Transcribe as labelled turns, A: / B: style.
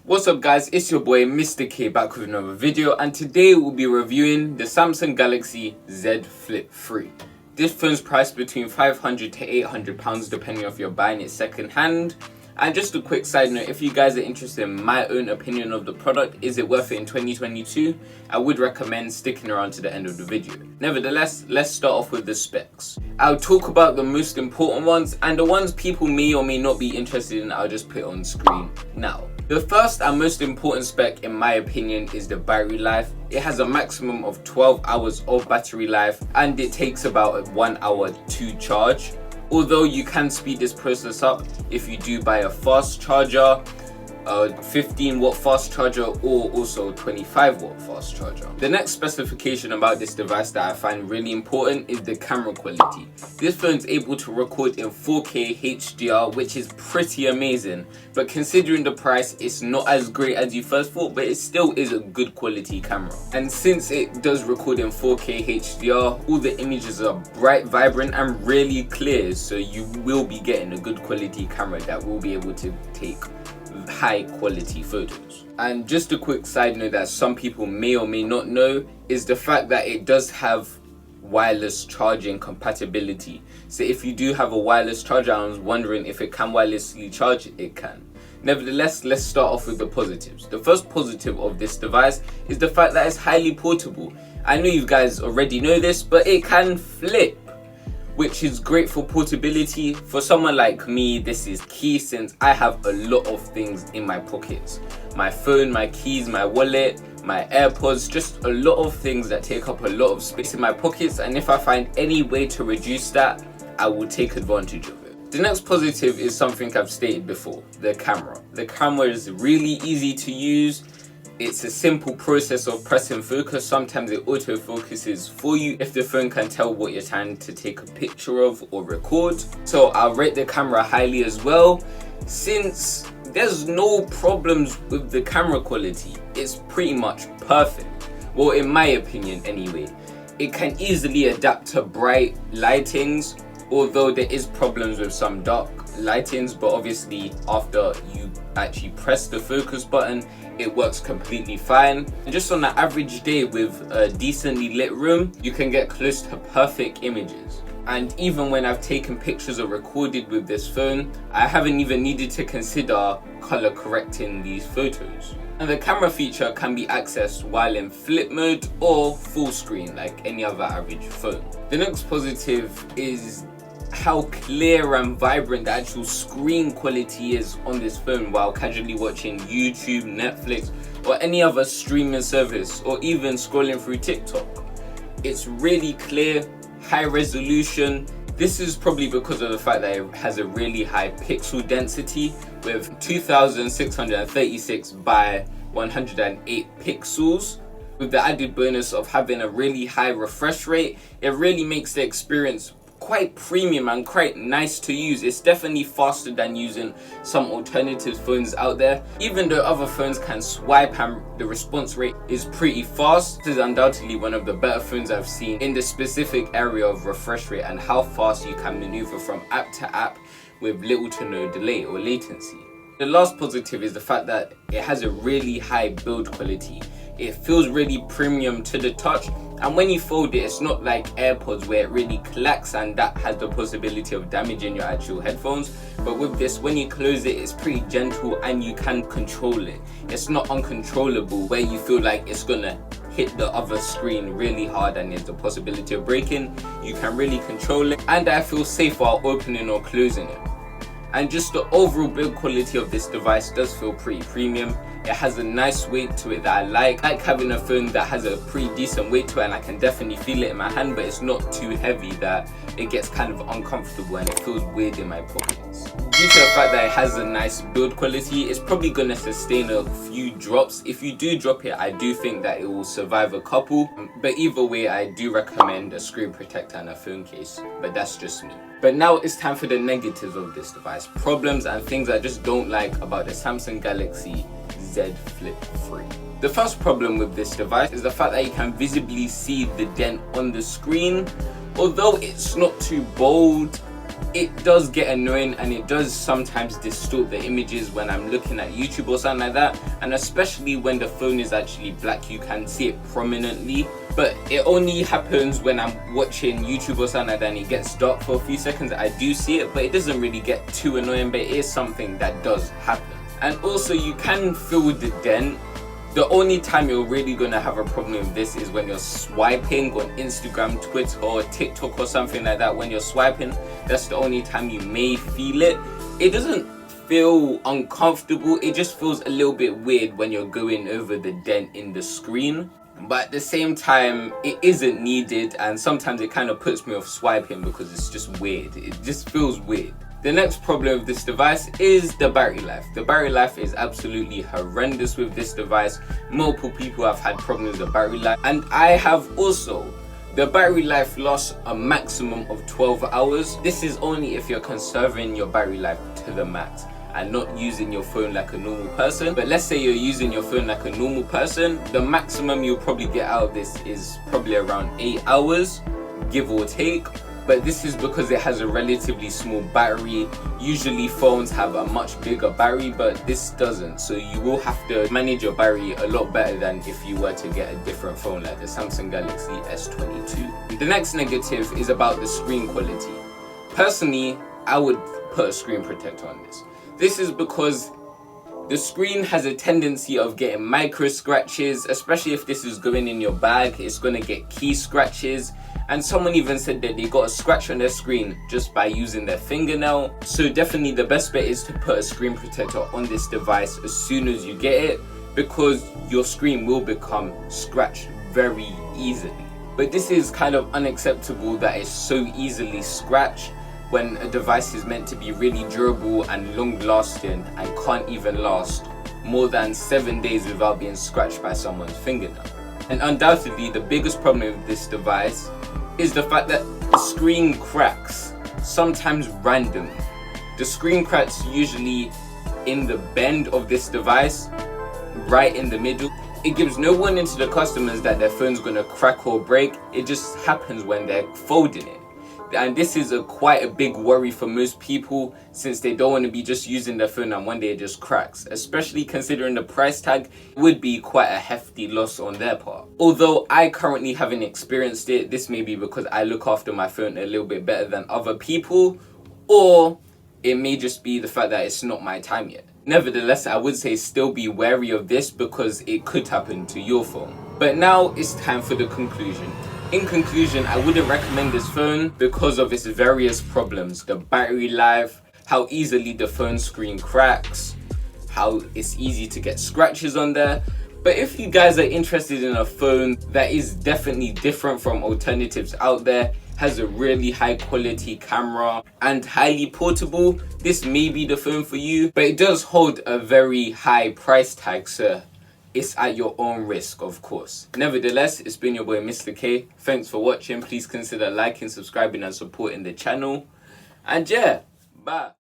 A: What's up guys, it's your boy Mr. K back with another video, and today we'll be reviewing the Samsung Galaxy Z Flip 3. This phone's priced between £500 to £800 depending if you're buying it second hand. And just a quick side note, if you guys are interested in my own opinion of the product, is it worth it in 2022? I would recommend sticking around to the end of the video. Nevertheless, let's start off with the specs. I'll talk about the most important ones, and the ones people may or may not be interested in, I'll just put on screen now. The first and most important spec in my opinion is the battery life. It has a maximum of 12 hours of battery life and it takes about 1 hour to charge. Although you can speed this process up if you do buy a fast charger, a 15 watt fast charger or also 25 watt fast charger. The next specification about this device that I find really important is the camera quality. This phone is able to record in 4K HDR, which is pretty amazing, but considering the price, it's not as great as you first thought, but it still is a good quality camera. And since it does record in 4K HDR, all the images are bright, vibrant and really clear, so you will be getting a good quality camera that will be able to take high quality photos. And just a quick side note that some people may or may not know is the fact that it does have wireless charging compatibility. So if you do have a wireless charger, I was wondering if it can wirelessly charge. It can. Nevertheless, let's start off with the positives. The first positive of this device is the fact that it's highly portable. I know you guys already know this, but it can flip, which is great for portability. For someone like me, this is key since I have a lot of things in my pockets. My phone, my keys, my wallet, my AirPods, just a lot of things that take up a lot of space in my pockets, and if I find any way to reduce that, I will take advantage of it. The next positive is something I've stated before, the camera. The camera is really easy to use. It's a simple process of pressing focus. Sometimes it autofocuses for you if the phone can tell what you're trying to take a picture of or record. So I'll rate the camera highly as well, since there's no problems with the camera quality. It's pretty much perfect. Well, in my opinion anyway. It can easily adapt to bright lightings, although there is problems with some dark lightings, but obviously after you actually press the focus button, it works completely fine. And just on an average day with a decently lit room, you can get close to perfect images. And even when I've taken pictures or recorded with this phone, I haven't even needed to consider color correcting these photos. And the camera feature can be accessed while in flip mode or full screen like any other average phone. The next positive is how clear and vibrant the actual screen quality is on this phone while casually watching YouTube, Netflix or any other streaming service, or even scrolling through TikTok. It's really clear, high resolution. This is probably because of the fact that it has a really high pixel density with 2636 by 108 pixels. With the added bonus of having a really high refresh rate, it really makes the experience quite premium and quite nice to use. It's definitely faster than using some alternative phones out there. Even though other phones can swipe and the response rate is pretty fast, this is undoubtedly one of the better phones I've seen in the specific area of refresh rate and how fast you can maneuver from app to app with little to no delay or latency. The last positive is the fact that it has a really high build quality. It feels really premium to the touch, and when you fold it, it's not like AirPods where it really clacks and that has the possibility of damaging your actual headphones. But with this, when you close it, it's pretty gentle and you can control it. It's not uncontrollable where you feel like it's gonna hit the other screen really hard and there's the possibility of breaking. You can really control it, and I feel safe while opening or closing it. And just the overall build quality of this device does feel pretty premium. It has a nice weight to it that I like. I like having a phone that has a pretty decent weight to it, and I can definitely feel it in my hand, but it's not too heavy that it gets kind of uncomfortable and it feels weird in my pockets. Due to the fact that it has a nice build quality, it's probably going to sustain a few drops. If you do drop it, I do think that it will survive a couple, but either way I do recommend a screen protector and a phone case, but that's just me. But now it's time for the negatives of this device, problems and things I just don't like about the Samsung Galaxy Z Flip 3. The first problem with this device is the fact that you can visibly see the dent on the screen. Although it's not too bold, it does get annoying and it does sometimes distort the images when I'm looking at YouTube or something like that, and especially when the phone is actually black, you can see it prominently. But it only happens when I'm watching YouTube or something like that and it gets dark for a few seconds. I do see it, but it doesn't really get too annoying, but it is something that does happen. And also you can feel the dent. The only time you're really gonna have a problem with this is when you're swiping on Instagram, Twitter, or TikTok or something like that. When you're swiping, that's the only time you may feel it. It doesn't feel uncomfortable, it just feels a little bit weird when you're going over the dent in the screen. But at the same time, it isn't needed, and sometimes it kind of puts me off swiping because it's just weird. It just feels weird. The next problem with this device is the battery life. The battery life is absolutely horrendous with this device. Multiple people have had problems with the battery life, and I have also. The battery life lasts a maximum of 12 hours. This is only if you're conserving your battery life to the max and not using your phone like a normal person. But let's say you're using your phone like a normal person, the maximum you'll probably get out of this is probably around 8 hours, give or take. But this is because it has a relatively small battery. Usually phones have a much bigger battery, but this doesn't. So you will have to manage your battery a lot better than if you were to get a different phone like the Samsung Galaxy S22. The next negative is about the screen quality. Personally, I would put a screen protector on this. This is because the screen has a tendency of getting micro scratches, especially if this is going in your bag. It's going to get key scratches. And someone even said that they got a scratch on their screen just by using their fingernail. So definitely the best bet is to put a screen protector on this device as soon as you get it, because your screen will become scratched very easily. But this is kind of unacceptable that it's so easily scratched when a device is meant to be really durable and long lasting and can't even last more than 7 days without being scratched by someone's fingernail. And undoubtedly the biggest problem with this device is the fact that the screen cracks, sometimes randomly. The screen cracks usually in the bend of this device, right in the middle. It gives no warning to the customers that their phone's gonna crack or break. It just happens when they're folding it. And this is quite a big worry for most people, since they don't want to be just using their phone and one day it just cracks. Especially considering the price tag, it would be quite a hefty loss on their part. Although I currently haven't experienced it, this may be because I look after my phone a little bit better than other people, or it may just be the fact that it's not my time yet. Nevertheless, I would say still be wary of this because it could happen to your phone. But now it's time for the conclusion. In conclusion, I wouldn't recommend this phone because of its various problems. The battery life, how easily the phone screen cracks, how it's easy to get scratches on there. But if you guys are interested in a phone that is definitely different from alternatives out there, has a really high quality camera and highly portable, this may be the phone for you. But it does hold a very high price tag, so it's at your own risk, of course. Nevertheless, it's been your boy Mr. K. Thanks for watching. Please consider liking, subscribing and supporting the channel. And yeah, bye.